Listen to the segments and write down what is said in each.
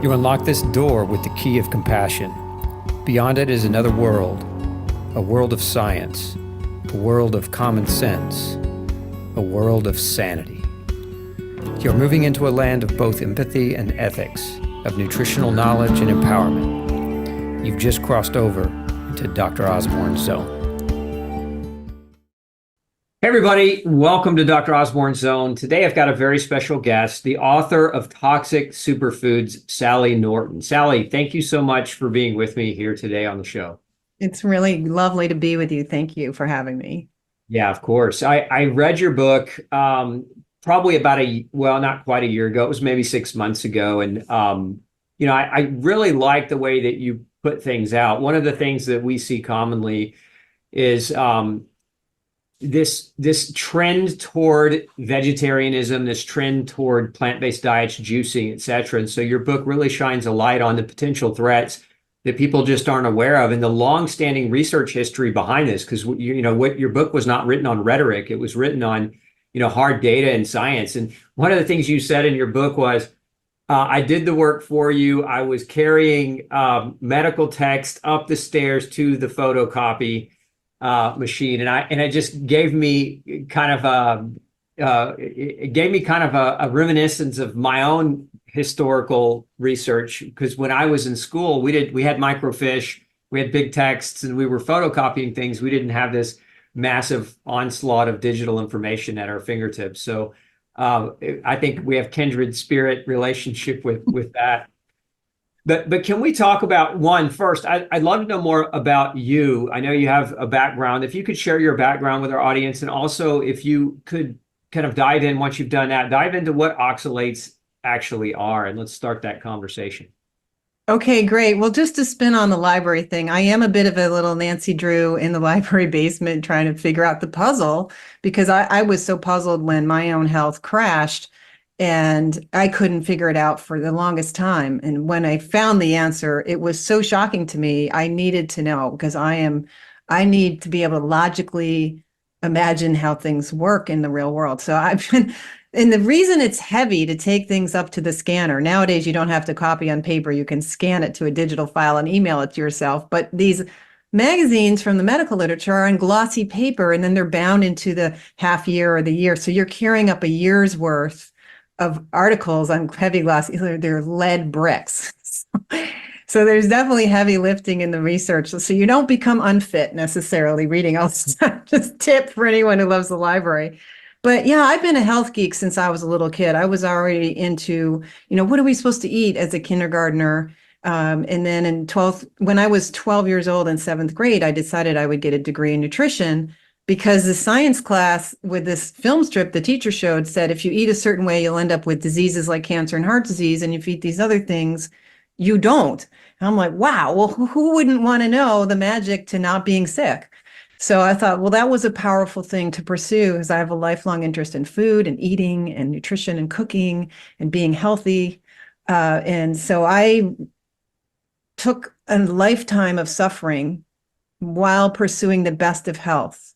You unlock this door with the key of compassion. Beyond it is another world, a world of science, a world of common sense, a world of sanity. You're moving into a land of both empathy and ethics, of nutritional knowledge and empowerment. You've just crossed over into Dr. Osborne's zone. Hey everybody, welcome to Dr. Osborne's Zone. Today I've got a very special guest, the author of Toxic Superfoods, Sally Norton. Sally, thank you so much for being with me here today on the show. It's really lovely to be with you. Thank you for having me. Yeah, of course. I read your book probably about not quite a year ago. It was maybe 6 months ago. And, I really like the way that you put things out. One of the things that we see commonly is this trend toward vegetarianism, this trend toward plant-based diets, juicing, et cetera. And so your book really shines a light on the potential threats that people just aren't aware of and the long-standing research history behind this. Because what your book was not written on rhetoric; it was written on hard data and science. And one of the things you said in your book was, "I did the work for you. I was carrying medical text up the stairs to the photocopy machine," and it just gave me kind of a reminiscence of my own historical research, because when I was in school, we had microfiche, we had big texts, and we were photocopying things. We didn't have this massive onslaught of digital information at our fingertips. So I think we have kindred spirit relationship with that. But can we talk about one first? I'd love to know more about you. I know you have a background. If you could share your background with our audience, and also if you could kind of dive in, once you've done that, dive into what oxalates actually are, and let's start that conversation. Okay, great. Well, just to spin on the library thing, I am a bit of a little Nancy Drew in the library basement trying to figure out the puzzle, because I was so puzzled when my own health crashed and I couldn't figure it out for the longest time. And when I found the answer, it was so shocking to me. I needed to know, because I need to be able to logically imagine how things work in the real world. So and the reason it's heavy to take things up to the scanner, nowadays you don't have to copy on paper, you can scan it to a digital file and email it to yourself. But these magazines from the medical literature are on glossy paper, and then they're bound into the half year or the year. So you're carrying up a year's worth of articles on heavy glossy, they're lead bricks. So there's definitely heavy lifting in the research. So you don't become unfit necessarily reading all this stuff. Just tip for anyone who loves the library. But yeah, I've been a health geek since I was a little kid. I was already into, what are we supposed to eat as a kindergartner? And then when I was 12 years old in 7th grade, I decided I would get a degree in nutrition, because the science class with this film strip the teacher showed said, if you eat a certain way, you'll end up with diseases like cancer and heart disease. And if you eat these other things, you don't. And I'm like, wow, well, who wouldn't want to know the magic to not being sick? So I thought, well, that was a powerful thing to pursue, because I have a lifelong interest in food and eating and nutrition and cooking and being healthy. And so I took a lifetime of suffering while pursuing the best of health.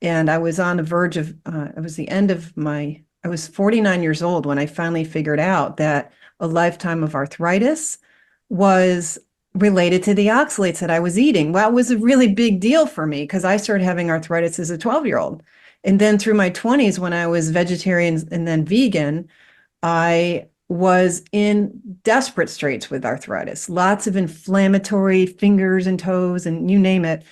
And I was on the verge of, I was 49 years old when I finally figured out that a lifetime of arthritis was related to the oxalates that I was eating. Well, it was a really big deal for me, because I started having arthritis as a 12-year-old. And then through my 20s, when I was vegetarian and then vegan, I was in desperate straits with arthritis, lots of inflammatory fingers and toes and you name it.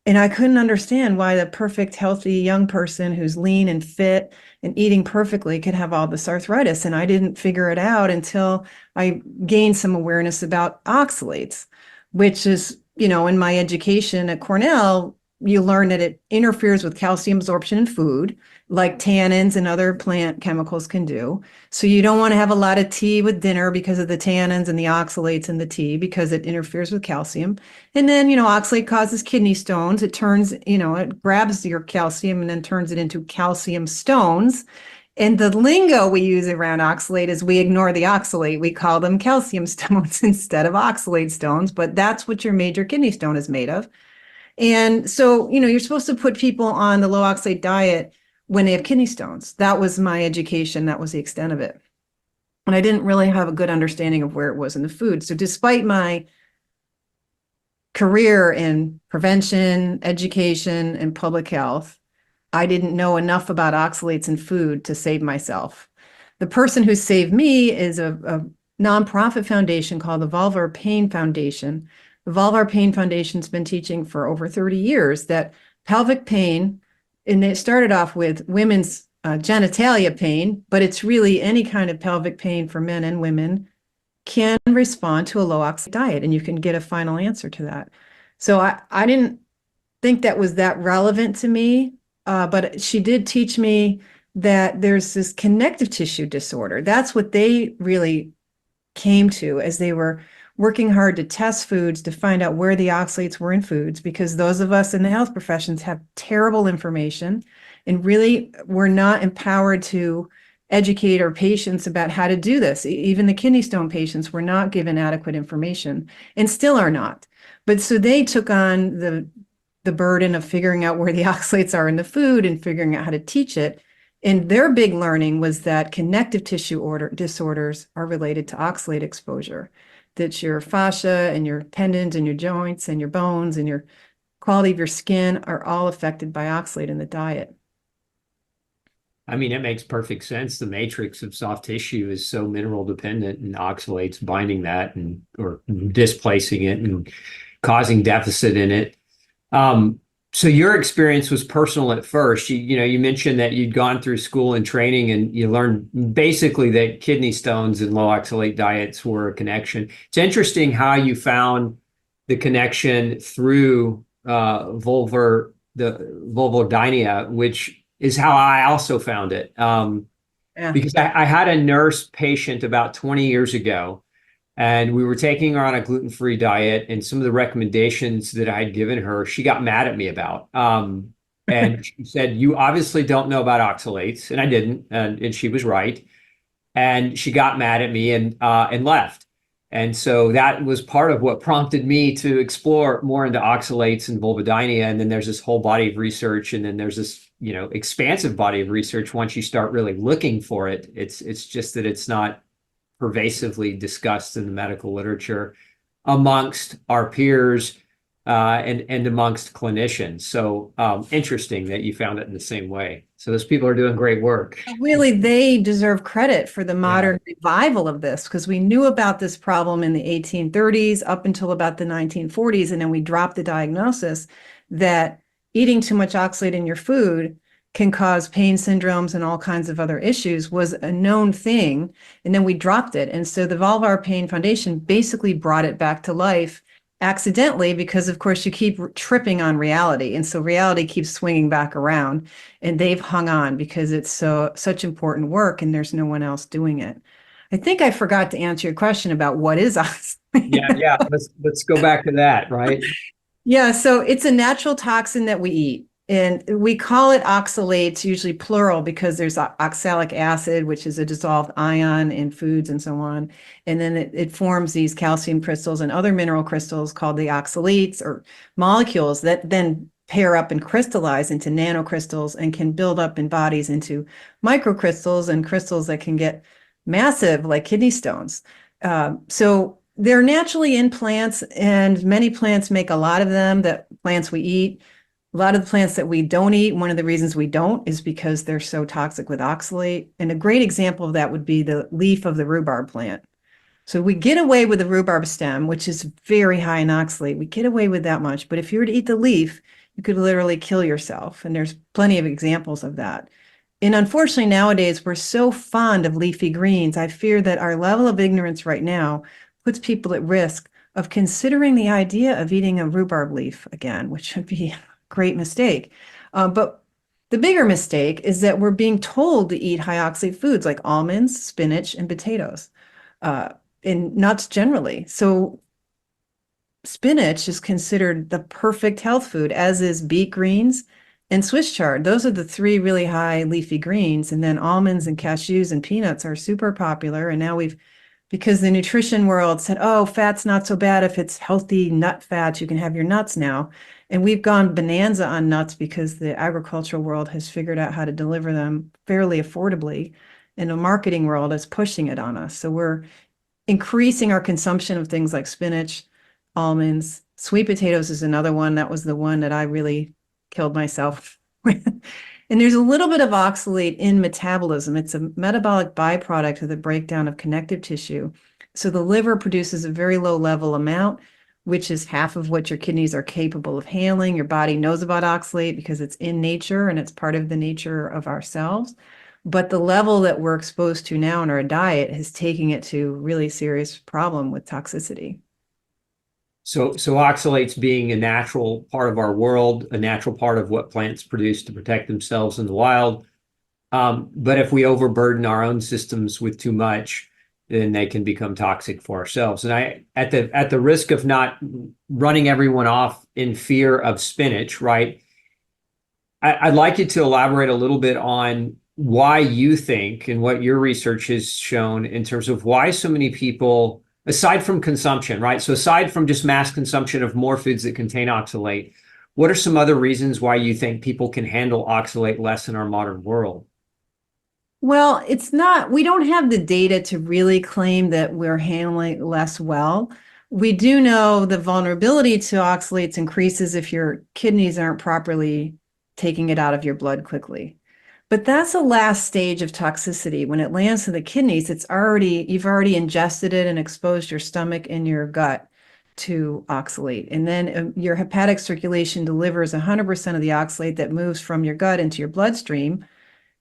And I couldn't understand why the perfect, healthy young person who's lean and fit and eating perfectly could have all this arthritis. And I didn't figure it out until I gained some awareness about oxalates, which is, in my education at Cornell, you learn that it interferes with calcium absorption in food, like tannins and other plant chemicals can do. So you don't want to have a lot of tea with dinner because of the tannins and the oxalates in the tea, because it interferes with calcium. And then, oxalate causes kidney stones. It turns, it grabs your calcium and then turns it into calcium stones. And the lingo we use around oxalate is we ignore the oxalate. We call them calcium stones instead of oxalate stones, but that's what your major kidney stone is made of. And so, you're supposed to put people on the low oxalate diet when they have kidney stones. That was my education. That was the extent of it. And I didn't really have a good understanding of where it was in the food. So despite my career in prevention, education, and public health, I didn't know enough about oxalates in food to save myself. The person who saved me is a nonprofit foundation called the Vulvar Pain Foundation. The Vulvar Pain Foundation's been teaching for over 30 years that pelvic pain, and it started off with women's genitalia pain, but it's really any kind of pelvic pain for men and women, can respond to a low oxalate diet, and you can get a final answer to that. So I didn't think that was that relevant to me, but she did teach me that there's this connective tissue disorder. That's what they really came to as they were working hard to test foods to find out where the oxalates were in foods, because those of us in the health professions have terrible information and really we're not empowered to educate our patients about how to do this. Even the kidney stone patients were not given adequate information and still are not. But so they took on the burden of figuring out where the oxalates are in the food and figuring out how to teach it. And their big learning was that connective tissue disorders are related to oxalate exposure, that your fascia and your tendons and your joints and your bones and your quality of your skin are all affected by oxalate in the diet. I mean, it makes perfect sense. The matrix of soft tissue is so mineral dependent, and oxalates binding that and or displacing it and causing deficit in it. So your experience was personal at first. You mentioned that you'd gone through school and training and you learned basically that kidney stones and low oxalate diets were a connection. It's interesting how you found the connection through vulvodynia, which is how I also found it. Because I had a nurse patient about 20 years ago, and we were taking her on a gluten-free diet, and some of the recommendations that I had given her, she got mad at me about. And she said, "You obviously don't know about oxalates," and I didn't, and she was right. And she got mad at me and left. And so that was part of what prompted me to explore more into oxalates and vulvodynia. And then there's this whole body of research, and then there's this expansive body of research. Once you start really looking for it, it's just that it's not pervasively discussed in the medical literature amongst our peers and amongst clinicians. So interesting that you found it in the same way. So those people are doing great work. Really, they deserve credit for the modern revival of this, because we knew about this problem in the 1830s up until about the 1940s, and then we dropped the diagnosis that eating too much oxalate in your food can cause pain syndromes and all kinds of other issues was a known thing. And then we dropped it. And so the Vulvar Pain Foundation basically brought it back to life accidentally, because of course you keep tripping on reality. And so reality keeps swinging back around, and they've hung on because it's such important work and there's no one else doing it. I think I forgot to answer your question about what is oxalate. Yeah. Let's go back to that, right? Yeah, so it's a natural toxin that we eat. And we call it oxalates, usually plural, because there's oxalic acid, which is a dissolved ion in foods and so on. And then it forms these calcium crystals and other mineral crystals called the oxalates, or molecules that then pair up and crystallize into nanocrystals and can build up in bodies into microcrystals and crystals that can get massive, like kidney stones. So they're naturally in plants, and many plants make a lot of them, that plants we eat. A lot of the plants that we don't eat, one of the reasons we don't is because they're so toxic with oxalate. And a great example of that would be the leaf of the rhubarb plant. So we get away with the rhubarb stem, which is very high in oxalate. We get away with that much. But if you were to eat the leaf, you could literally kill yourself. And there's plenty of examples of that. And unfortunately, nowadays, we're so fond of leafy greens. I fear that our level of ignorance right now puts people at risk of considering the idea of eating a rhubarb leaf again, which would be great mistake. But the bigger mistake is that we're being told to eat high oxalate foods like almonds, spinach, and potatoes, and nuts generally. So spinach is considered the perfect health food, as is beet greens and Swiss chard. Those are the three really high leafy greens. And then almonds and cashews and peanuts are super popular. And now because the nutrition world said, oh, fat's not so bad if it's healthy nut fats, you can have your nuts now. And we've gone bonanza on nuts because the agricultural world has figured out how to deliver them fairly affordably. and the marketing world is pushing it on us. So we're increasing our consumption of things like spinach, almonds, sweet potatoes is another one. That was the one that I really killed myself with. And there's a little bit of oxalate in metabolism. It's a metabolic byproduct of the breakdown of connective tissue. So the liver produces a very low level amount, which is half of what your kidneys are capable of handling. Your body knows about oxalate because it's in nature and it's part of the nature of ourselves. But the level that we're exposed to now in our diet is taking it to a really serious problem with toxicity. So oxalates being a natural part of our world, a natural part of what plants produce to protect themselves in the wild. But if we overburden our own systems with too much, then they can become toxic for ourselves. And at the risk of not running everyone off in fear of spinach, right? I'd like you to elaborate a little bit on why you think and what your research has shown in terms of why so many people, aside from consumption, right? So aside from just mass consumption of more foods that contain oxalate, what are some other reasons why you think people can handle oxalate less in our modern world? Well, we don't have the data to really claim that we're handling less well. We do know the vulnerability to oxalates increases if your kidneys aren't properly taking it out of your blood quickly. But that's the last stage of toxicity. When it lands in the kidneys, you've already ingested it and exposed your stomach and your gut to oxalate. And then your hepatic circulation delivers 100% of the oxalate that moves from your gut into your bloodstream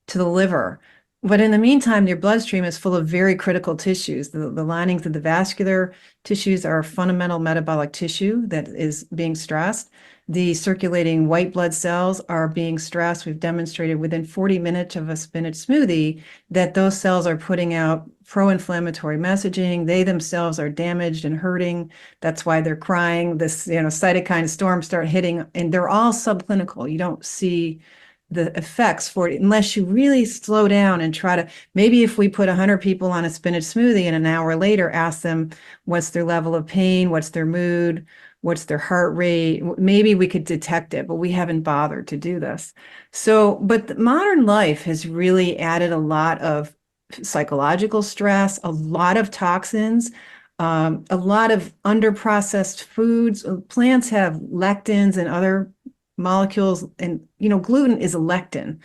to the liver. But in the meantime, your bloodstream is full of very critical tissues. The linings of the vascular tissues are fundamental metabolic tissue that is being stressed. The circulating white blood cells are being stressed. We've demonstrated within 40 minutes of a spinach smoothie that those cells are putting out pro-inflammatory messaging. They themselves are damaged and hurting. That's why they're crying. This, cytokine storms start hitting, and they're all subclinical. You don't see the effects for it unless you really slow down and try to, maybe if we put 100 people on a spinach smoothie and an hour later ask them what's their level of pain, what's their mood, what's their heart rate, maybe we could detect it, but we haven't bothered to do this. So, but modern life has really added a lot of psychological stress, a lot of toxins, a lot of underprocessed foods. Plants have lectins and other molecules, and gluten is a lectin.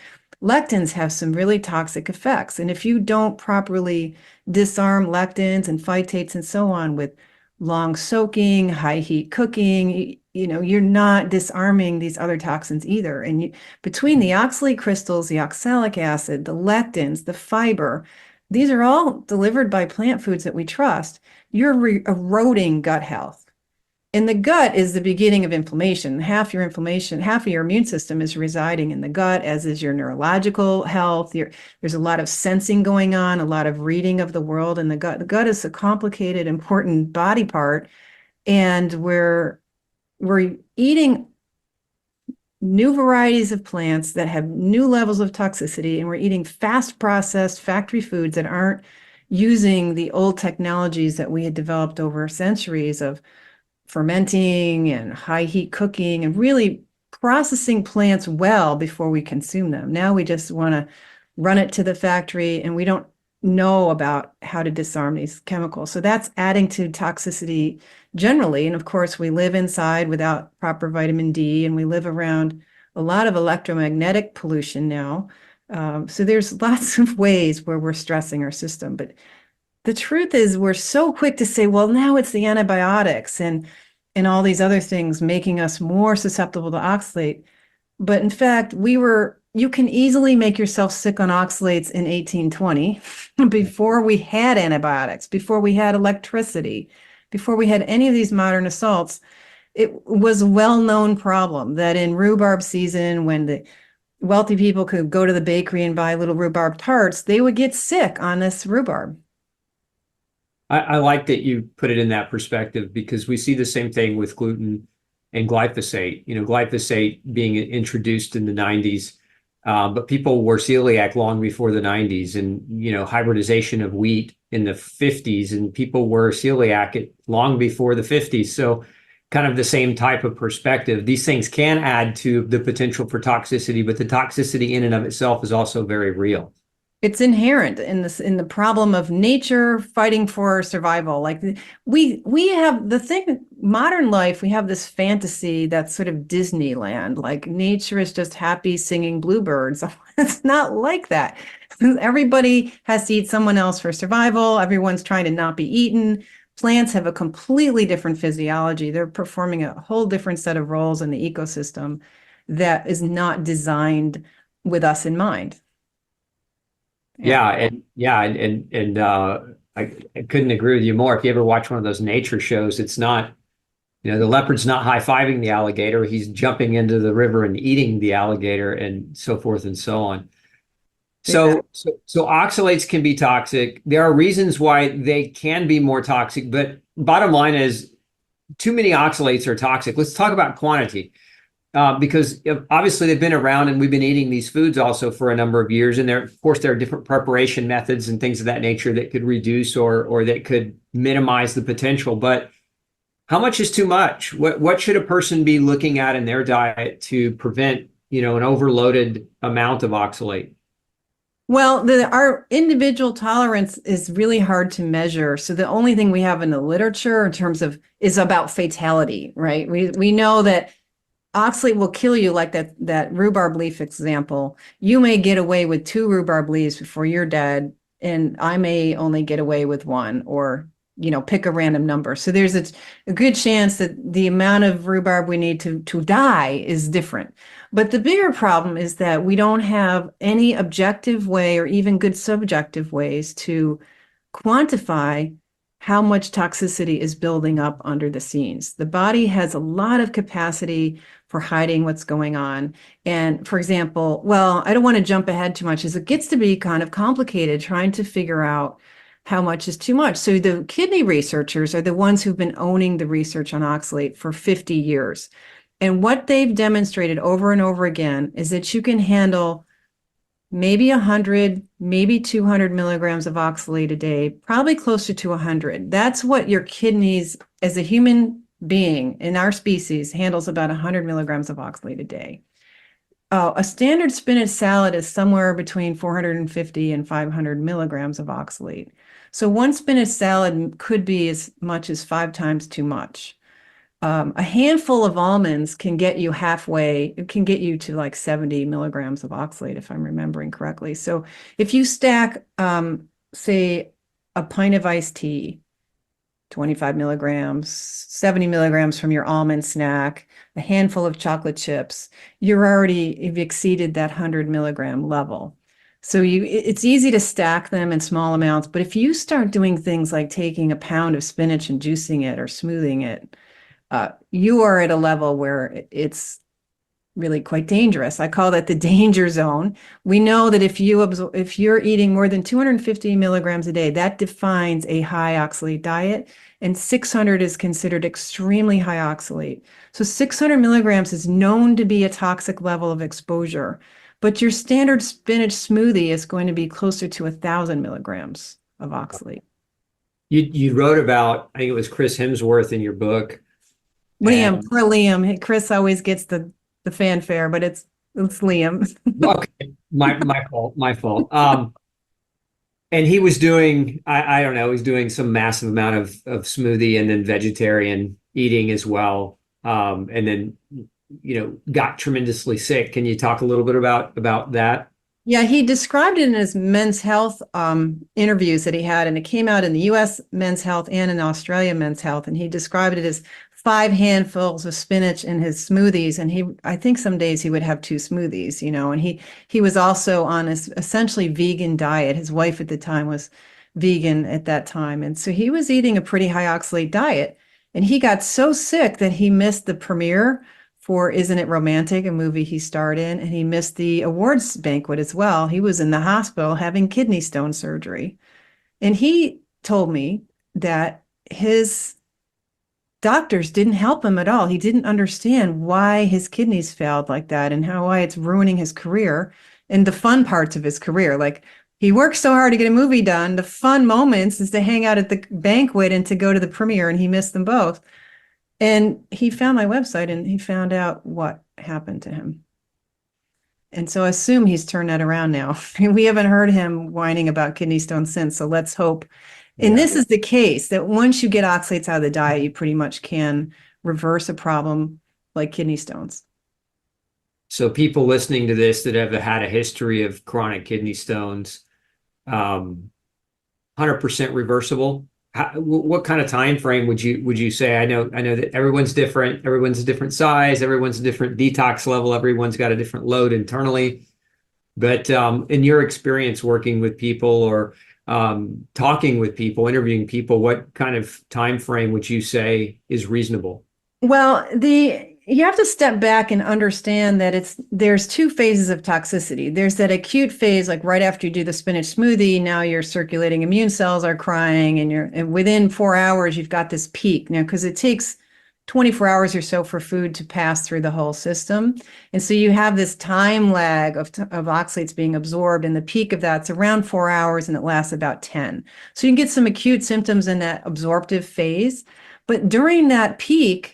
Lectins have some really toxic effects, and if you don't properly disarm lectins and phytates and so on with long soaking, high heat cooking, you're not disarming these other toxins either. And between the oxalate crystals, the oxalic acid, the lectins, the fiber, these are all delivered by plant foods that we trust. You're eroding gut health. And the gut is the beginning of inflammation. Half of your immune system is residing in the gut, as is your neurological health. There's a lot of sensing going on, a lot of reading of the world in the gut. The gut is a complicated, important body part, and we're eating new varieties of plants that have new levels of toxicity, and we're eating fast processed factory foods that aren't using the old technologies that we had developed over centuries of fermenting and high heat cooking and really processing plants well before we consume them. Now we just want to run it to the factory, and we don't know about how to disarm these chemicals. So that's adding to toxicity generally. And of course, we live inside without proper vitamin D, and we live around a lot of electromagnetic pollution now. So there's lots of ways where we're stressing our system. But the truth is, we're so quick to say, well, now it's the antibiotics and all these other things making us more susceptible to oxalate. But in fact, you can easily make yourself sick on oxalates in 1820 before we had antibiotics, before we had electricity, before we had any of these modern assaults. It was a well-known problem that in rhubarb season, when the wealthy people could go to the bakery and buy little rhubarb tarts, they would get sick on this rhubarb. I like that you put it in that perspective, because we see the same thing with gluten and glyphosate. Glyphosate being introduced in the 90s, but people were celiac long before the 90s, and hybridization of wheat in the 50s, and people were celiac long before the 50s. So kind of the same type of perspective. These things can add to the potential for toxicity, but the toxicity in and of itself is also very real. It's inherent in this, in the problem of nature fighting for survival. Like we have the thing, modern life, we have this fantasy that's sort of Disneyland, like nature is just happy singing bluebirds. It's not like that. Everybody has to eat someone else for survival. Everyone's trying to not be eaten. Plants have a completely different physiology. They're performing a whole different set of roles in the ecosystem that is not designed with us in mind. Yeah. Yeah, and I couldn't agree with you more. If you ever watch one of those nature shows, it's not, the leopard's not high-fiving the alligator. He's jumping into the river and eating the alligator and so forth and so on. Exactly. So oxalates can be toxic. There are reasons why they can be more toxic, but bottom line is too many oxalates are toxic. Let's talk about quantity. Because obviously they've been around and we've been eating these foods also for a number of years. And of course, there are different preparation methods and things of that nature that could reduce or that could minimize the potential. But how much is too much? What should a person be looking at in their diet to prevent, an overloaded amount of oxalate? Well, our individual tolerance is really hard to measure. So the only thing we have in the literature in terms of is about fatality, right? We know that oxalate will kill you, like that rhubarb leaf example. You may get away with 2 rhubarb leaves before you're dead, and I may only get away with 1, or pick a random number. So there's a good chance that the amount of rhubarb we need to die is different. But the bigger problem is that we don't have any objective way or even good subjective ways to quantify how much toxicity is building up under the scenes. The body has a lot of capacity for hiding what's going on. And for example, well, I don't want to jump ahead too much, as it gets to be kind of complicated trying to figure out how much is too much. So the kidney researchers are the ones who've been owning the research on oxalate for 50 years. And what they've demonstrated over and over again is that you can handle maybe 100, maybe 200 milligrams of oxalate a day, probably closer to 100. That's what your kidneys, as a human being in our species, handles about 100 milligrams of oxalate a day. A standard spinach salad is somewhere between 450 and 500 milligrams of oxalate. So one spinach salad could be as much as 5 times too much. A handful of almonds can get you halfway, it can get you to like 70 milligrams of oxalate, if I'm remembering correctly. So if you stack, say, a pint of iced tea, 25 milligrams, 70 milligrams from your almond snack, a handful of chocolate chips, you've exceeded that 100 milligram level. So it's easy to stack them in small amounts, but if you start doing things like taking a pound of spinach and juicing it or smoothing it, you are at a level where it's really quite dangerous. I call that the danger zone. We know that if you're eating more than 250 milligrams a day, that defines a high oxalate diet, and 600 is considered extremely high oxalate. So 600 milligrams is known to be a toxic level of exposure, but your standard spinach smoothie is going to be closer to 1,000 milligrams of oxalate. You wrote about, I think it was Chris Hemsworth in your book. Liam, poor Liam. Chris always gets the fanfare, but it's Liam. Okay, my fault. And he was doing, I don't know, he's doing some massive amount of smoothie and then vegetarian eating as well. And then, got tremendously sick. Can you talk a little bit about that? Yeah, he described it in his Men's Health interviews that he had, and it came out in the US Men's Health and in Australia Men's Health. And he described it as 5 handfuls of spinach in his smoothies. And I think some days he would have 2 smoothies, and he was also on this essentially vegan diet. His wife at the time was vegan at that time. And so he was eating a pretty high oxalate diet. And he got so sick that he missed the premiere for Isn't It Romantic, a movie he starred in, and he missed the awards banquet as well. He was in the hospital having kidney stone surgery. And he told me that his doctors didn't help him at all. He didn't understand why his kidneys failed like that and why it's ruining his career and the fun parts of his career. Like, he worked so hard to get a movie done. The fun moments is to hang out at the banquet and to go to the premiere, and he missed them both. And he found my website and he found out what happened to him. And so I assume he's turned that around now. We haven't heard him whining about kidney stones since. So let's hope. And Yeah. this is the case that once you get oxalates out of the diet, you pretty much can reverse a problem like kidney stones. So people listening to this that have had a history of chronic kidney stones, 100% reversible. What kind of time frame would you say? I know that everyone's different. Everyone's a different size. Everyone's a different detox level. Everyone's got a different load internally. But in your experience working with people or talking with people, interviewing people, what kind of time frame would you say is reasonable? Well, you have to step back and understand that there's two phases of toxicity. There's that acute phase, like right after you do the spinach smoothie, now your circulating immune cells are crying, and within 4 hours you've got this peak. Now, because it takes 24 hours or so for food to pass through the whole system. And so you have this time lag of oxalates being absorbed, and the peak of that's around 4 hours and it lasts about 10. So you can get some acute symptoms in that absorptive phase. But during that peak,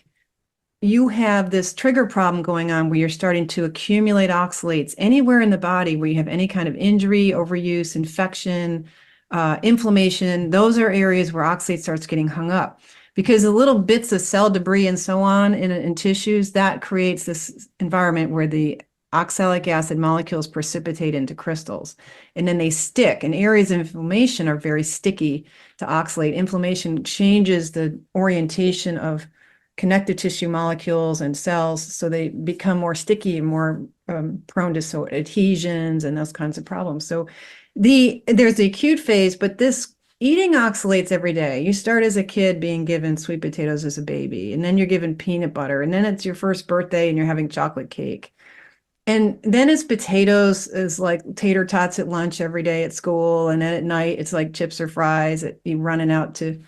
you have this trigger problem going on where you're starting to accumulate oxalates anywhere in the body where you have any kind of injury, overuse, infection, inflammation. Those are areas where oxalate starts getting hung up because the little bits of cell debris and so on in tissues, that creates this environment where the oxalic acid molecules precipitate into crystals, and then they stick. And areas of inflammation are very sticky to oxalate. Inflammation changes the orientation of connective tissue molecules and cells, so they become more sticky and more prone to adhesions and those kinds of problems. So there's the acute phase, but this eating oxalates every day. You start as a kid being given sweet potatoes as a baby, and then you're given peanut butter, and then it's your first birthday and you're having chocolate cake. And then it's potatoes is like tater tots at lunch every day at school, and then at night it's like chips or fries. You running out to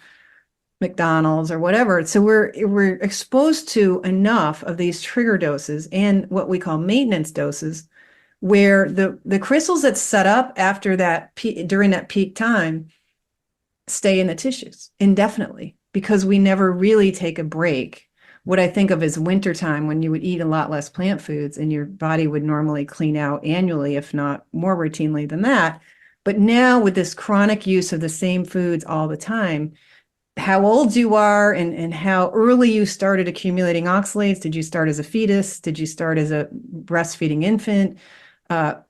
McDonald's or whatever. So we're exposed to enough of these trigger doses and what we call maintenance doses, where the crystals that set up after that during that peak time stay in the tissues indefinitely because we never really take a break. What I think of as wintertime, when you would eat a lot less plant foods and your body would normally clean out annually, if not more routinely than that. But now with this chronic use of the same foods all the time, how old you are and how early you started accumulating oxalates. Did you start as a fetus? Did you start as a breastfeeding infant?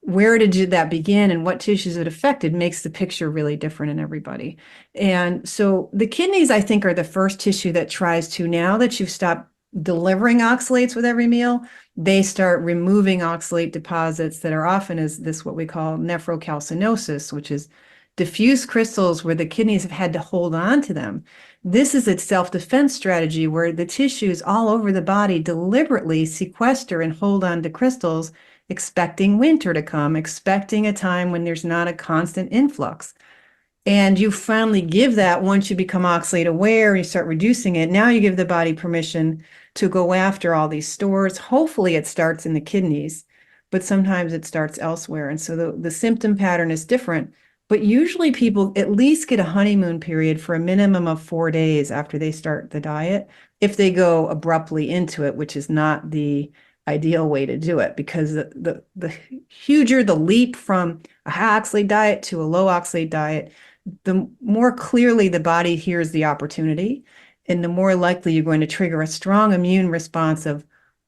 Where did that begin and what tissues it affected makes the picture really different in everybody. And so the kidneys, I think, are the first tissue that tries to, now that you've stopped delivering oxalates with every meal, they start removing oxalate deposits that are often as this, what we call nephrocalcinosis, which is diffuse crystals where the kidneys have had to hold on to them. This is a self-defense strategy where the tissues all over the body deliberately sequester and hold on to crystals, expecting winter to come, expecting a time when there's not a constant influx. And you finally give that, once you become oxalate aware, you start reducing it. Now you give the body permission to go after all these stores. Hopefully it starts in the kidneys, but sometimes it starts elsewhere. And so the symptom pattern is different. But usually people at least get a honeymoon period for a minimum of 4 days after they start the diet, if they go abruptly into it, which is not the ideal way to do it, because the huger the leap from a high oxalate diet to a low oxalate diet, the more clearly the body hears the opportunity, and the more likely you're going to trigger a strong immune response of,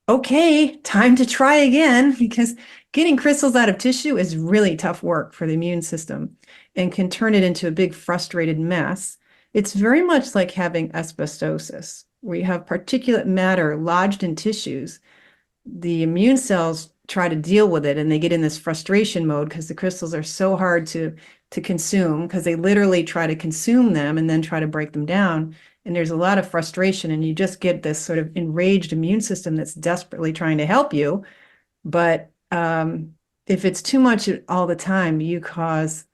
okay, time to try again, because getting crystals out of tissue is really tough work for the immune system and can turn it into a big frustrated mess. It's very much like having asbestosis, where you have particulate matter lodged in tissues. The immune cells try to deal with it and they get in this frustration mode because the crystals are so hard to consume, because they literally try to consume them and then try to break them down. And there's a lot of frustration, and you just get this sort of enraged immune system that's desperately trying to help you. But if it's too much all the time, you cause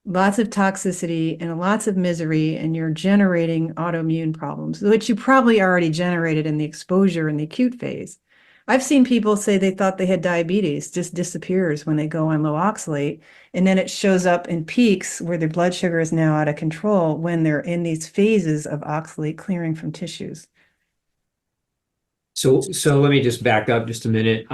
lots of toxicity and lots of misery, and you're generating autoimmune problems, which you probably already generated in the exposure in the acute phase. I've seen people say they thought they had diabetes, just disappears when they go on low oxalate. And then it shows up in peaks where their blood sugar is now out of control when they're in these phases of oxalate clearing from tissues. So let me just back up just a minute.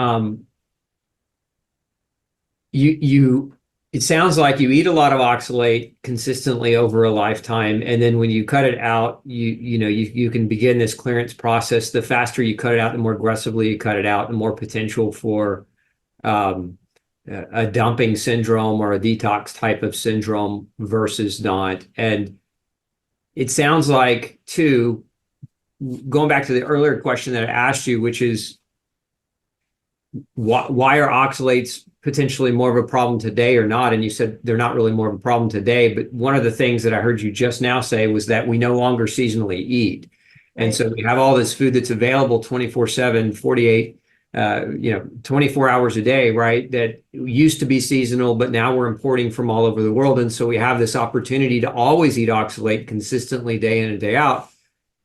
you it sounds like you eat a lot of oxalate consistently over a lifetime, and then when you cut it out, you can begin this clearance process. The faster you cut it out, the more aggressively you cut it out, the more potential for um, a dumping syndrome or a detox type of syndrome versus not. And it sounds like, too, going back to the earlier question that I asked you, which is why are oxalates potentially more of a problem today or not? And you said they're not really more of a problem today, but one of the things that I heard you just now say was that we no longer seasonally eat. And Right. so we have all this food that's available 24/7, 48, 24 hours a day, right? That used to be seasonal, but now we're importing from all over the world. And so we have this opportunity to always eat oxalate consistently day in and day out.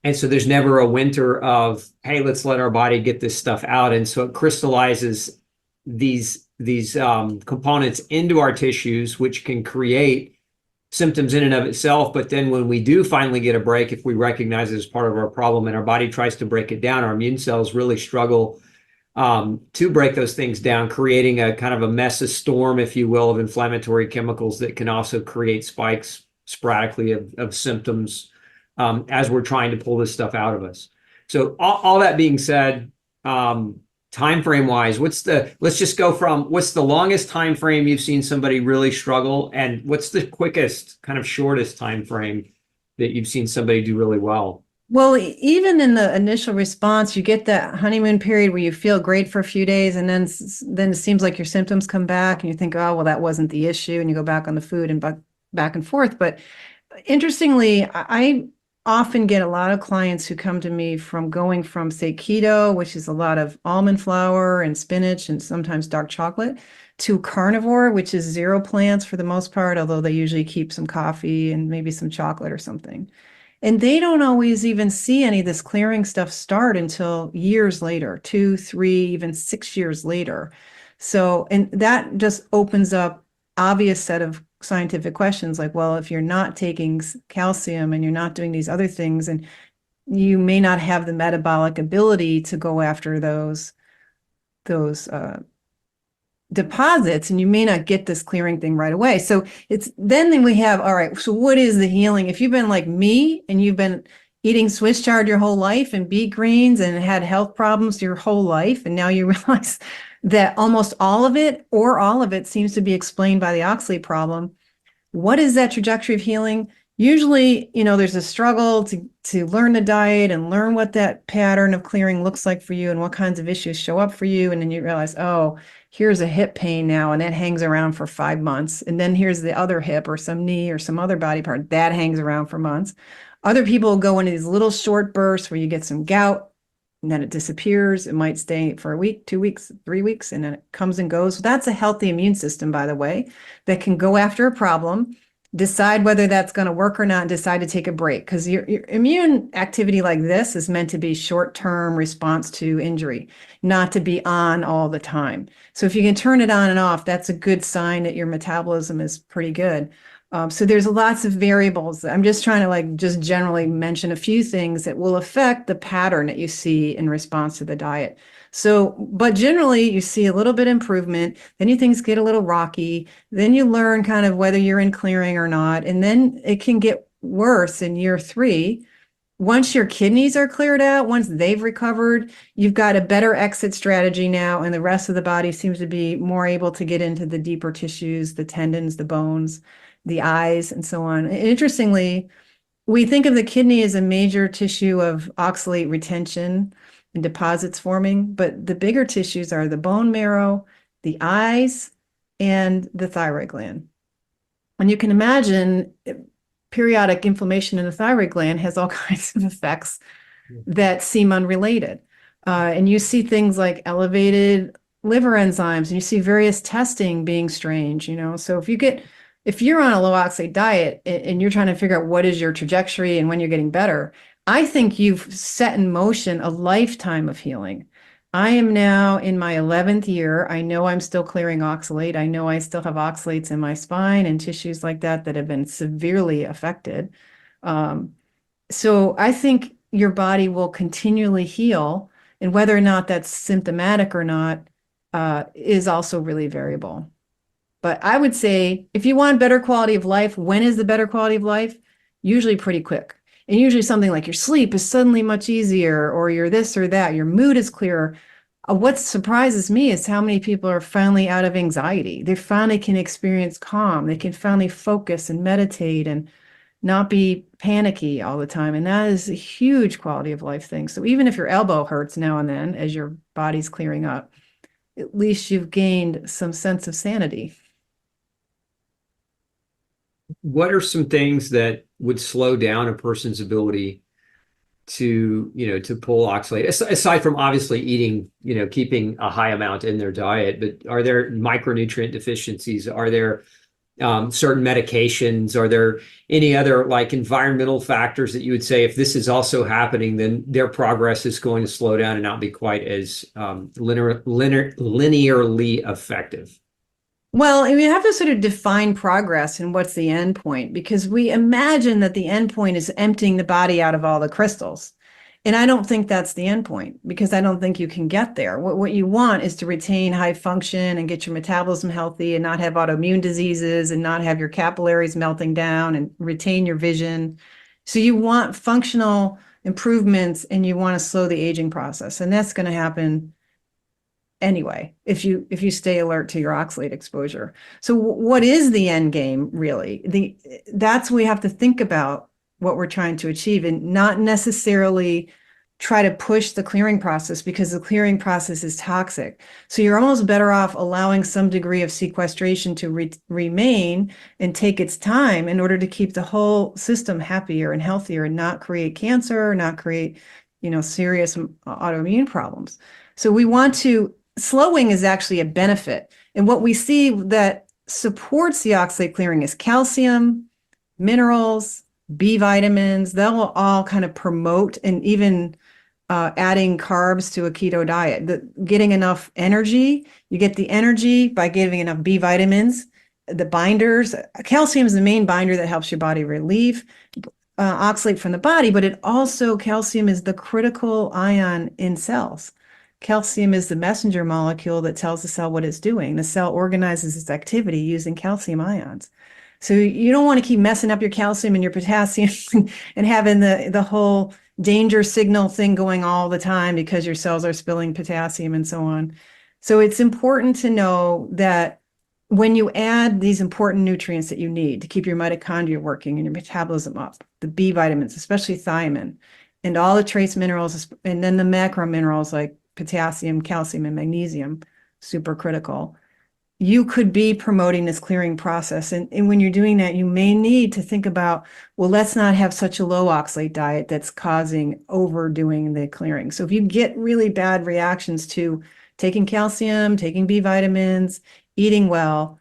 And so there's never a winter of, hey, let's let our body get this stuff out. And so it crystallizes these components into our tissues, which can create symptoms in and of itself. But then when we do finally get a break, if we recognize it as part of our problem and our body tries to break it down, our immune cells really struggle to break those things down, creating a kind of a mess, a storm, if you will, of inflammatory chemicals that can also create spikes sporadically of symptoms as we're trying to pull this stuff out of us. So all that being said, time frame wise, let's just go from what's the longest time frame you've seen somebody really struggle, and what's the quickest, kind of shortest time frame that you've seen somebody do really well? Well, even in the initial response, you get that honeymoon period where you feel great for a few days, and then it seems like your symptoms come back, and you think, oh, well, that wasn't the issue, and you go back on the food and back and forth. But interestingly, I often get a lot of clients who come to me from going from, say, keto, which is a lot of almond flour and spinach and sometimes dark chocolate, to carnivore, which is zero plants for the most part, although they usually keep some coffee and maybe some chocolate or something. And they don't always even see any of this clearing stuff start until years later, 2, 3, even 6 years later. So, and that just opens up obvious set of scientific questions like, well, if you're not taking calcium and you're not doing these other things, and you may not have the metabolic ability to go after those deposits, and you may not get this clearing thing right away. So it's then we have, all right, so what is the healing? If you've been like me and you've been eating Swiss chard your whole life and beet greens and had health problems your whole life, and now you realize that almost all of it or all of it seems to be explained by the oxalate problem. What is that trajectory of healing? Usually, there's a struggle to learn the diet and learn what that pattern of clearing looks like for you and what kinds of issues show up for you. And then you realize, oh, here's a hip pain now, and that hangs around for 5 months. And then here's the other hip or some knee or some other body part that hangs around for months. Other people go into these little short bursts where you get some gout and then it disappears. It might stay for a week, 2 weeks, 3 weeks, and then it comes and goes. So that's a healthy immune system, by the way, that can go after a problem, decide whether that's going to work or not, and decide to take a break. Because your immune activity like this is meant to be short-term response to injury, not to be on all the time. So if you can turn it on and off, that's a good sign that your metabolism is pretty good. So there's lots of variables. I'm just trying to just generally mention a few things that will affect the pattern that you see in response to the diet. So, but generally you see a little bit improvement, then things get a little rocky, then you learn kind of whether you're in clearing or not, and then it can get worse in year 3. Once your kidneys are cleared out, once they've recovered, you've got a better exit strategy now, and the rest of the body seems to be more able to get into the deeper tissues, the tendons, the bones, the eyes, and so on. And interestingly, we think of the kidney as a major tissue of oxalate retention and deposits forming, but the bigger tissues are the bone marrow, the eyes, and the thyroid gland. And you can imagine periodic inflammation in the thyroid gland has all kinds of effects that seem unrelated. And you see things like elevated liver enzymes, and you see various testing being strange, So if you're on a low oxalate diet and you're trying to figure out what is your trajectory and when you're getting better, I think you've set in motion a lifetime of healing. I am now in my 11th year. I know I'm still clearing oxalate. I know I still have oxalates in my spine and tissues like that have been severely affected. So I think your body will continually heal, and whether or not that's symptomatic or not is also really variable. But I would say if you want better quality of life, when is the better quality of life? Usually pretty quick. And usually something like your sleep is suddenly much easier, or your this or that, your mood is clearer. What surprises me is how many people are finally out of anxiety. They finally can experience calm. They can finally focus and meditate and not be panicky all the time. And that is a huge quality of life thing. So even if your elbow hurts now and then as your body's clearing up, at least you've gained some sense of sanity. What are some things that would slow down a person's ability to, to pull oxalate, aside from obviously eating, keeping a high amount in their diet, but are there micronutrient deficiencies? Are there certain medications? Are there any other like environmental factors that you would say if this is also happening, then their progress is going to slow down and not be quite as linearly effective? Well, we have to sort of define progress and what's the end point, because we imagine that the end point is emptying the body out of all the crystals. And I don't think that's the end point, because I don't think you can get there. What you want is to retain high function and get your metabolism healthy and not have autoimmune diseases and not have your capillaries melting down and retain your vision. So you want functional improvements and you want to slow the aging process. And that's going to happen anyway, if you stay alert to your oxalate exposure. So what is the end game really? That's we have to think about what we're trying to achieve and not necessarily try to push the clearing process, because the clearing process is toxic. So you're almost better off allowing some degree of sequestration to remain and take its time in order to keep the whole system happier and healthier and not create cancer, not create, serious autoimmune problems. So we want to slowing is actually a benefit. And what we see that supports the oxalate clearing is calcium, minerals, B vitamins. They'll all kind of promote, and even adding carbs to a keto diet. Getting enough energy, you get the energy by giving enough B vitamins. The binders, calcium is the main binder that helps your body relieve oxalate from the body, but calcium is the critical ion in cells. Calcium is the messenger molecule that tells the cell what it's doing. The cell organizes its activity using calcium ions. So you don't want to keep messing up your calcium and your potassium and having the whole danger signal thing going all the time because your cells are spilling potassium and so on. So it's important to know that when you add these important nutrients that you need to keep your mitochondria working and your metabolism up, the B vitamins, especially thiamine, and all the trace minerals, and then the macro minerals like potassium, calcium, and magnesium, super critical. You could be promoting this clearing process. And when you're doing that, you may need to think about, well, let's not have such a low oxalate diet that's causing overdoing the clearing. So if you get really bad reactions to taking calcium, taking B vitamins, eating well,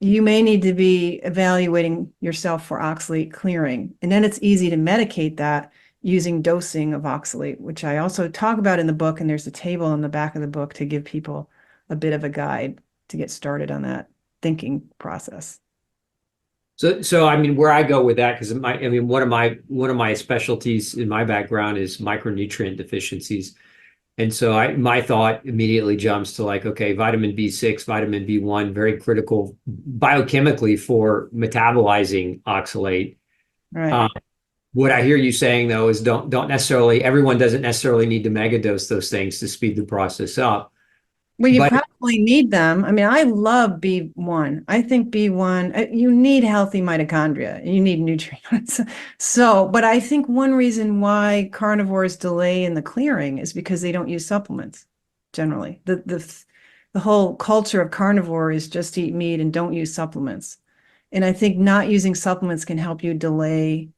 you may need to be evaluating yourself for oxalate clearing. And then it's easy to medicate that using dosing of oxalate, which I also talk about in the book. And there's a table in the back of the book to give people a bit of a guide to get started on that thinking process. So I mean, where I go with that, because one of my specialties in my background is micronutrient deficiencies. And so my thought immediately jumps to like, okay, vitamin B6, vitamin B1, very critical biochemically for metabolizing oxalate. Right. What I hear you saying though is everyone doesn't necessarily need to megadose those things to speed the process up. Well, you probably need them. I mean, I love B1. I think B1, you need healthy mitochondria. You need nutrients. But I think one reason why carnivores delay in the clearing is because they don't use supplements generally. The whole culture of carnivore is just eat meat and don't use supplements. And I think not using supplements can help you delay.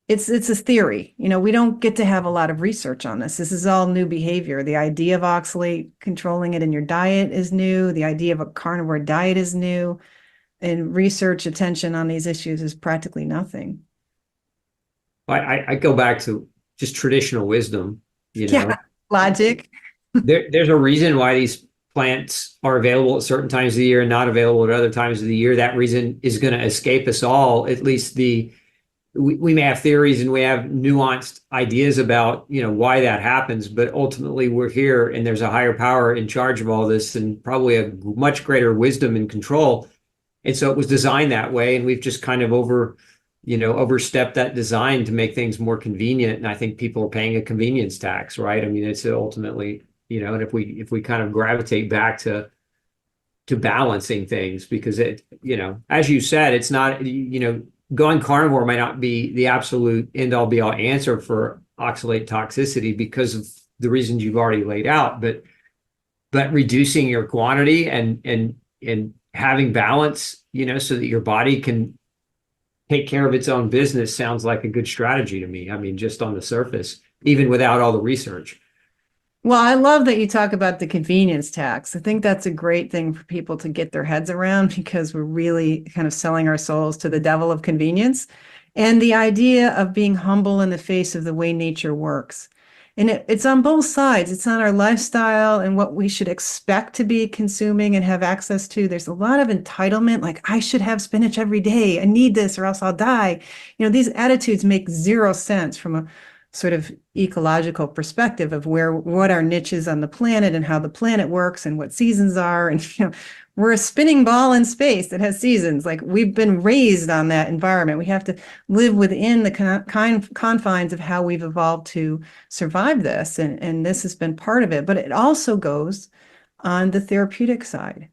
It's a theory. We don't get to have a lot of research on this. This is all new behavior. The idea of oxalate controlling it in your diet is new. The idea of a carnivore diet is new. And research attention on these issues is practically nothing. I go back to just traditional wisdom, Yeah, logic. There's a reason why these plants are available at certain times of the year and not available at other times of the year. That reason is going to escape us all, at least the we may have theories and we have nuanced ideas about, why that happens, but ultimately we're here and there's a higher power in charge of all this and probably a much greater wisdom and control. And so it was designed that way. And we've just kind of overstepped that design to make things more convenient. And I think people are paying a convenience tax, right? I mean, it's ultimately, and if we kind of gravitate back to balancing things, because as you said, it's not, going carnivore might not be the absolute end all be all answer for oxalate toxicity because of the reasons you've already laid out, but reducing your quantity and having balance, so that your body can take care of its own business sounds like a good strategy to me. I mean, just on the surface, even without all the research. Well, I love that you talk about the convenience tax. I think that's a great thing for people to get their heads around, because we're really kind of selling our souls to the devil of convenience, and the idea of being humble in the face of the way nature works. And it's on both sides. It's on our lifestyle and what we should expect to be consuming and have access to. There's a lot of entitlement, like I should have spinach every day. I need this or else I'll die. These attitudes make zero sense from a sort of ecological perspective of what our niche is on the planet and how the planet works and what seasons are. And we're a spinning ball in space that has seasons. Like, we've been raised on that environment. We have to live within the confines of how we've evolved to survive this. And this has been part of it. But it also goes on the therapeutic side,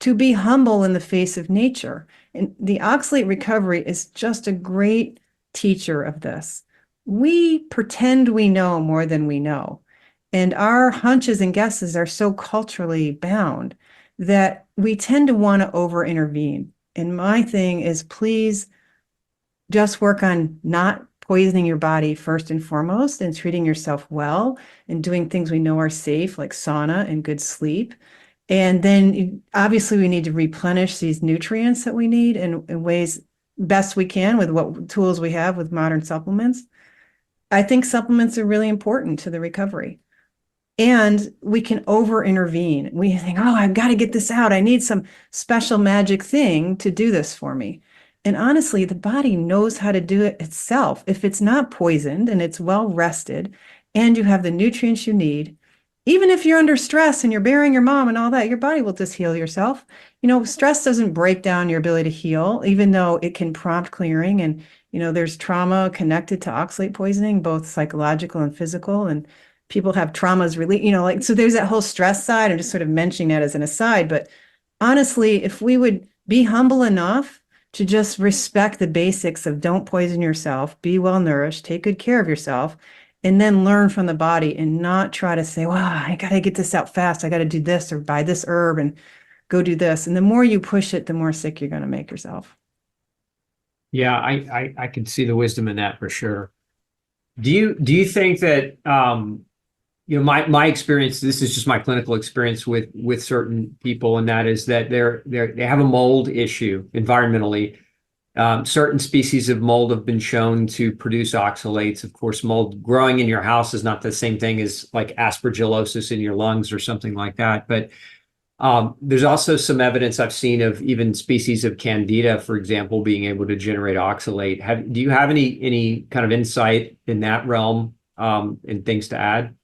to be humble in the face of nature. And the oxalate recovery is just a great teacher of this. We pretend we know more than we know. And our hunches and guesses are so culturally bound that we tend to want to over intervene. And my thing is, please just work on not poisoning your body first and foremost, and treating yourself well and doing things we know are safe, like sauna and good sleep. And then obviously we need to replenish these nutrients that we need in ways best we can with what tools we have with modern supplements. I think supplements are really important to the recovery. And we can over intervene. We think, oh, I've got to get this out. I need some special magic thing to do this for me. And honestly, the body knows how to do it itself. If it's not poisoned and it's well rested and you have the nutrients you need, even if you're under stress and you're burying your mom and all that, your body will just heal yourself. Stress doesn't break down your ability to heal, even though it can prompt clearing. And, there's trauma connected to oxalate poisoning, both psychological and physical. And people have traumas really, so there's that whole stress side. I'm just sort of mentioning that as an aside. But honestly, if we would be humble enough to just respect the basics of don't poison yourself, be well nourished, take good care of yourself, and then learn from the body and not try to say, wow, I got to get this out fast. I got to do this or buy this herb and go do this. And the more you push it, the more sick you're going to make yourself. Yeah, I can see the wisdom in that for sure. Do you think that my experience, this is just my clinical experience with certain people, and that is that they have a mold issue environmentally. Certain species of mold have been shown to produce oxalates. Of course, mold growing in your house is not the same thing as like aspergillosis in your lungs or something like that. But there's also some evidence I've seen of even species of Candida, for example, being able to generate oxalate. Do you have any kind of insight in that realm, and things to add?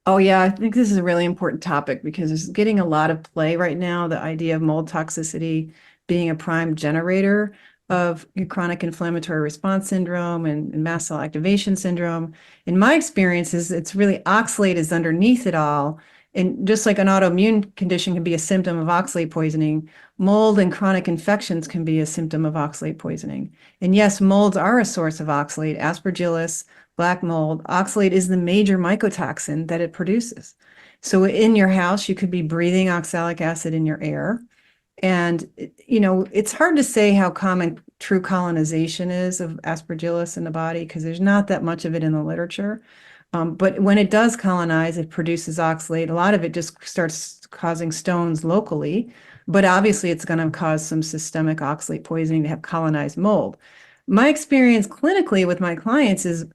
Oh, yeah, I think this is a really important topic because it's getting a lot of play right now. The idea of mold toxicity being a prime generator of chronic inflammatory response syndrome and mast cell activation syndrome. In my experience, it's really oxalate is underneath it all. And just like an autoimmune condition can be a symptom of oxalate poisoning, mold and chronic infections can be a symptom of oxalate poisoning. And yes, molds are a source of oxalate, aspergillus, black mold. Oxalate is the major mycotoxin that it produces. So in your house, you could be breathing oxalic acid in your air. And, it's hard to say how common true colonization is of aspergillus in the body because there's not that much of it in the literature. But when it does colonize, it produces oxalate. A lot of it just starts causing stones locally, but obviously it's going to cause some systemic oxalate poisoning to have colonized mold. My experience clinically with my clients is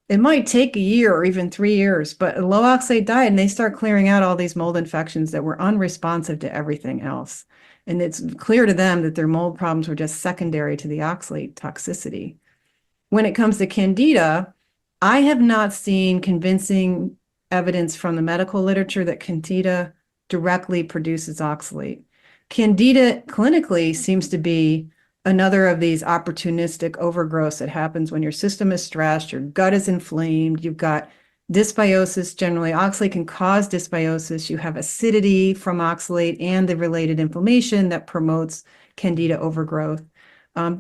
it might take a year or even 3 years, but a low oxalate diet, and they start clearing out all these mold infections that were unresponsive to everything else. And it's clear to them that their mold problems were just secondary to the oxalate toxicity. when it comes to Candida, I have not seen convincing evidence from the medical literature that Candida directly produces oxalate. Candida clinically seems to be another of these opportunistic overgrowths that happens when your system is stressed, your gut is inflamed, you've got dysbiosis. Generally, oxalate can cause dysbiosis. You have acidity from oxalate and the related inflammation that promotes Candida overgrowth.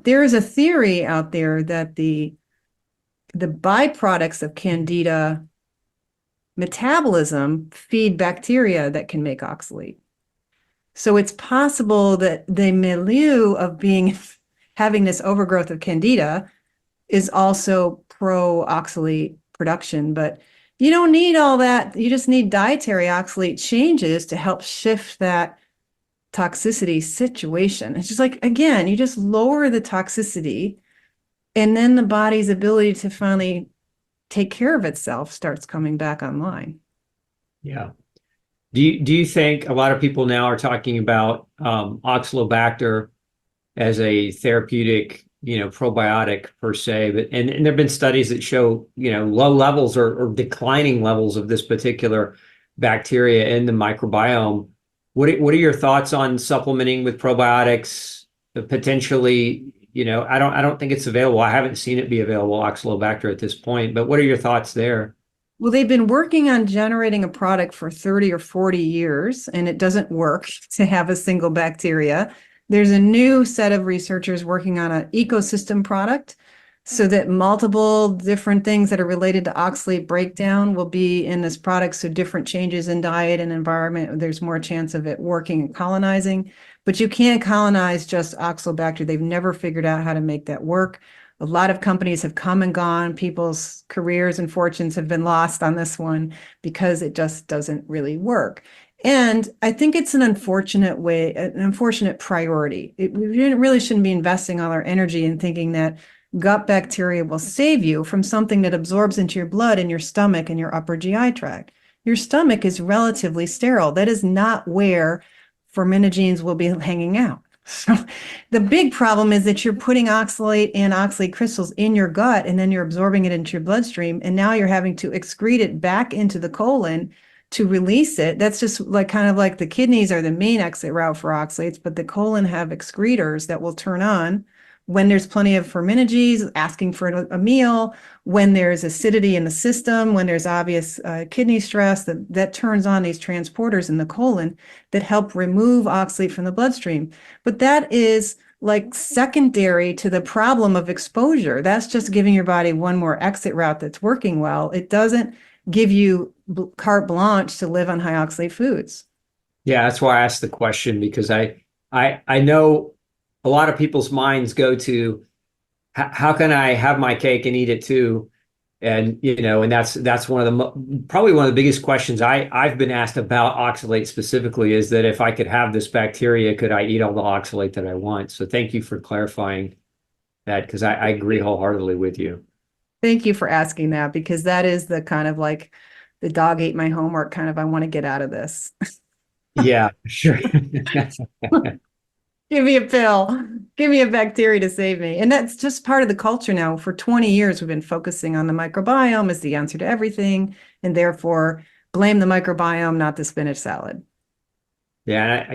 There is a theory out there that the byproducts of Candida metabolism feed bacteria that can make oxalate. So it's possible that the milieu of having this overgrowth of Candida is also pro-oxalate production, but you don't need all that. You just need dietary oxalate changes to help shift that toxicity situation. It's just like, again, you just lower the toxicity, and then the body's ability to finally take care of itself starts coming back online. Yeah. Do you think a lot of people now are talking about Oxalobacter as a therapeutic, probiotic per se, but and there have been studies that show, low levels or declining levels of this particular bacteria in the microbiome. What are your thoughts on supplementing with probiotics? Potentially, I don't think it's available. I haven't seen it be available, Oxalobacter, at this point, but what are your thoughts there? Well, they've been working on generating a product for 30 or 40 years, and it doesn't work to have a single bacteria. There's a new set of researchers working on an ecosystem product so that multiple different things that are related to oxalate breakdown will be in this product. So different changes in diet and environment, there's more chance of it working and colonizing. But you can't colonize just Oxalobacter. They've never figured out how to make that work. A lot of companies have come and gone. People's careers and fortunes have been lost on this one because it just doesn't really work. And I think it's an unfortunate priority. We really shouldn't be investing all our energy in thinking that gut bacteria will save you from something that absorbs into your blood in your stomach and your upper GI tract. Your stomach is relatively sterile. That is not where fermentagenes will be hanging out. So the big problem is that you're putting oxalate and oxalate crystals in your gut, and then you're absorbing it into your bloodstream, and now you're having to excrete it back into the colon to release it. That's just kind of like the kidneys are the main exit route for oxalates, but the colon have excretors that will turn on when there's plenty of fermentages asking for a meal, when there's acidity in the system, when there's obvious kidney stress, that turns on these transporters in the colon that help remove oxalate from the bloodstream. But that is like secondary to the problem of exposure. That's just giving your body one more exit route that's working well. It doesn't give you carte blanche to live on high oxalate foods. Yeah, that's why I asked the question, because I know a lot of people's minds go to how can I have my cake and eat it too? And, and that's one of probably one of the biggest questions I've been asked about oxalate specifically, is that if I could have this bacteria, could I eat all the oxalate that I want? So thank you for clarifying that, because I agree wholeheartedly with you. Thank you for asking that, because that is the kind of like the dog ate my homework kind of, I want to get out of this. Yeah, sure. Give me a pill. Give me a bacteria to save me. And that's just part of the culture now. For 20 years, we've been focusing on the microbiome as the answer to everything, and therefore blame the microbiome, not the spinach salad. Yeah,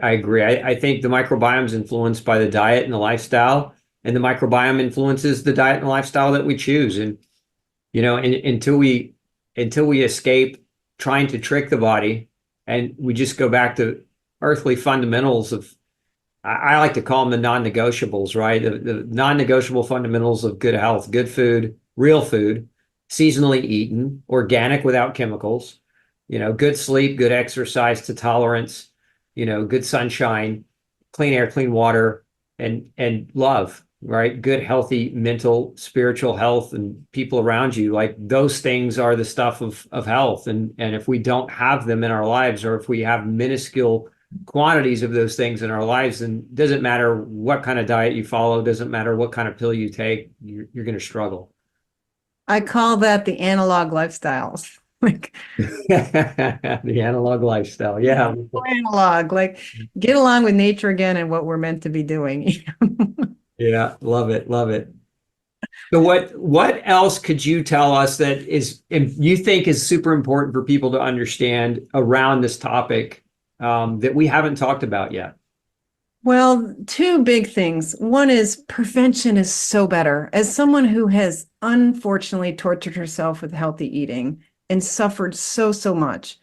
I agree. I think the microbiome is influenced by the diet and the lifestyle, and the microbiome influences the diet and lifestyle that we choose. And, until we escape trying to trick the body, and we just go back to earthly fundamentals of, I like to call them the non-negotiables, right? The non-negotiable fundamentals of good health: good food, real food, seasonally eaten, organic without chemicals, good sleep, good exercise to tolerance, good sunshine, clean air, clean water, and love, right? Good, healthy mental, spiritual health, and people around you. Like, those things are the stuff of health. And if we don't have them in our lives, or if we have minuscule quantities of those things in our lives, then it doesn't matter what kind of diet you follow, doesn't matter what kind of pill you take, you're going to struggle. I call that the analog lifestyles. The analog lifestyle. Yeah. Analog, get along with nature again and what we're meant to be doing. Yeah. Love it. Love it. So what else could you tell us that is you think is super important for people to understand around this topic that we haven't talked about yet? Well, two big things. One is prevention is so better. As someone who has unfortunately tortured herself with healthy eating and suffered so much,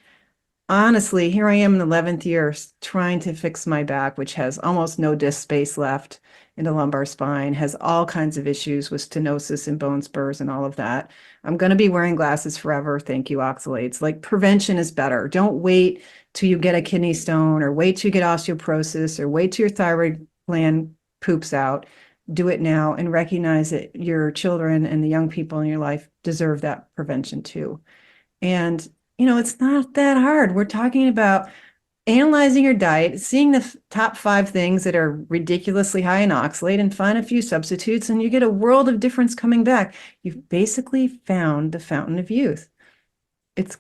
honestly, here I am in the 11th year trying to fix my back, which has almost no disc space left in the lumbar spine, has all kinds of issues with stenosis and bone spurs and all of that. I'm going to be wearing glasses forever. Thank you, oxalates. Like prevention is better. Don't wait till you get a kidney stone or wait till you get osteoporosis or wait till your thyroid gland poops out. Do it now and recognize that your children and the young people in your life deserve that prevention too. And it's not that hard. We're talking about analyzing your diet, seeing the top 5 things that are ridiculously high in oxalate and find a few substitutes, and you get a world of difference coming back. You've basically found the fountain of youth. It's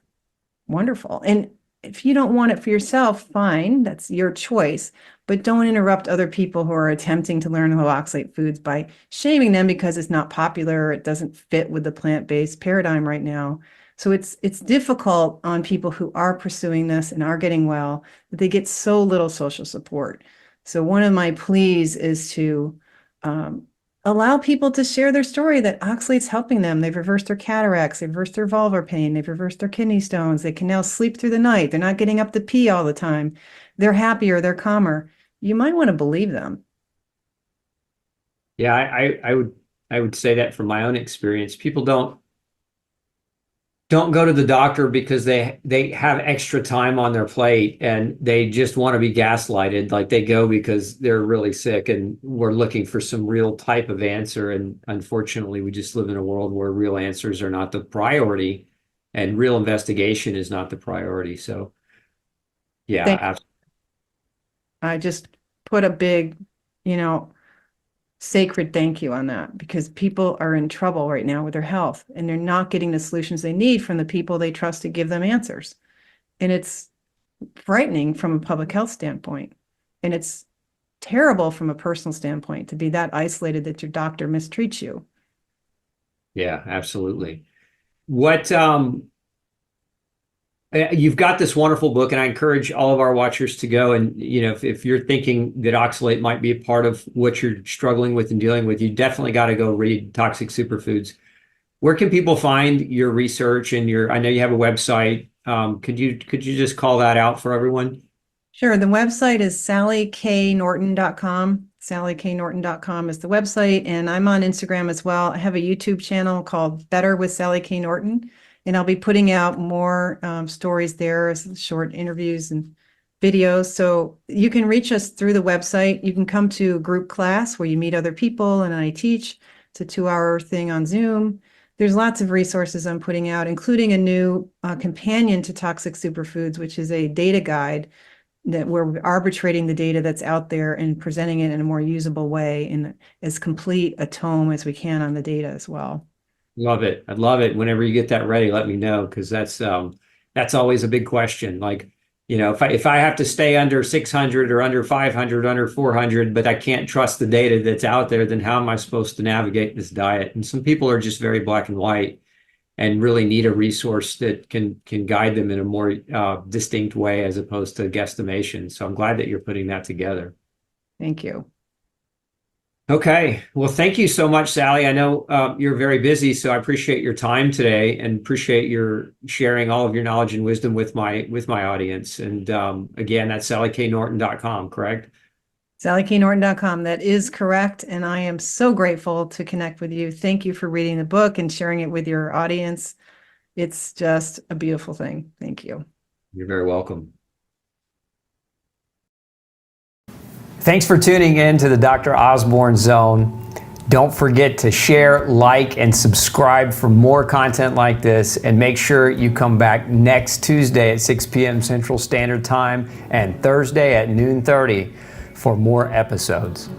wonderful. And if you don't want it for yourself, fine, that's your choice, but don't interrupt other people who are attempting to learn low oxalate foods by shaming them because it's not popular or it doesn't fit with the plant-based paradigm right now. So it's difficult on people who are pursuing this and are getting well, that they get so little social support. So one of my pleas is to allow people to share their story that oxalate's helping them. They've reversed their cataracts, they've reversed their vulvar pain, they've reversed their kidney stones. They can now sleep through the night. They're not getting up to pee all the time. They're happier, they're calmer. You might want to believe them. Yeah, I would say that from my own experience. People don't go to the doctor because they have extra time on their plate and they just want to be gaslighted. Like they go because they're really sick and we're looking for some real type of answer. And unfortunately, we just live in a world where real answers are not the priority and real investigation is not the priority. So yeah, absolutely. I just put a big, sacred thank you on that because people are in trouble right now with their health and they're not getting the solutions they need from the people they trust to give them answers. And it's frightening from a public health standpoint. And it's terrible from a personal standpoint to be that isolated that your doctor mistreats you. Yeah, absolutely. What you've got this wonderful book, and I encourage all of our watchers to go and, if you're thinking that oxalate might be a part of what you're struggling with and dealing with, you definitely got to go read Toxic Superfoods. Where can people find your research and I know you have a website. Could you just call that out for everyone? Sure. The website is sallyknorton.com. sallyknorton.com is the website. And I'm on Instagram as well. I have a YouTube channel called Better with Sally K. Norton. And I'll be putting out more stories there, short interviews and videos. So you can reach us through the website. You can come to a group class where you meet other people and I teach. It's a 2-hour thing on Zoom. There's lots of resources I'm putting out, including a new companion to Toxic Superfoods, which is a data guide that we're arbitrating the data that's out there and presenting it in a more usable way in as complete a tome as we can on the data as well. Love it. I'd love it. Whenever you get that ready, let me know because that's always a big question. Like, if I have to stay under 600 or under 500, under 400, but I can't trust the data that's out there, then how am I supposed to navigate this diet? And some people are just very black and white and really need a resource that can guide them in a more distinct way as opposed to guesstimation. So I'm glad that you're putting that together. Thank you. Okay. Well, thank you so much, Sally. I know you're very busy, so I appreciate your time today and appreciate your sharing all of your knowledge and wisdom with my audience. And again, that's sallyknorton.com, correct? sallyknorton.com. That is correct. And I am so grateful to connect with you. Thank you for reading the book and sharing it with your audience. It's just a beautiful thing. Thank you. You're very welcome. Thanks for tuning in to the Dr. Osborne Zone. Don't forget to share, like, and subscribe for more content like this. And make sure you come back next Tuesday at 6 p.m. Central Standard Time and Thursday at noon 30 for more episodes.